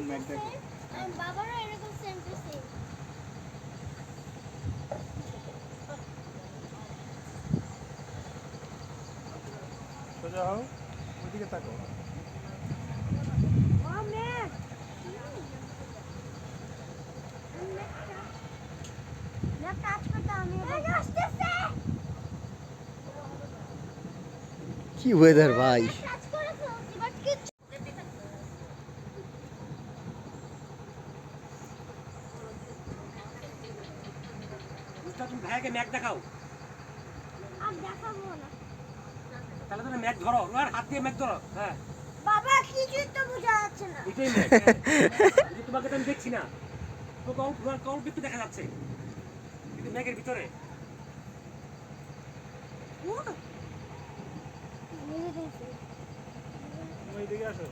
Mac দেখো বাবারও এরকম সেম টু সেম। সোজা হও, ওইদিকে তাকো। কি ওয়েদার ভাই! তুমি ভাইয়াকে ম্যাক দেখাও। আর দেখাবো না। তাহলে তুমি ম্যাক ধরো, আর হাত দিয়ে ম্যাক ধরো। হ্যাঁ বাবা কিছুই তো বোঝা যাচ্ছে না। এটাই ম্যাক। এই যে তোমাকে তো আমি দেখছি না, তোমার কল একটু দেখা যাচ্ছে কিন্তু ম্যাকের ভিতরে। ওইদিকে আসো।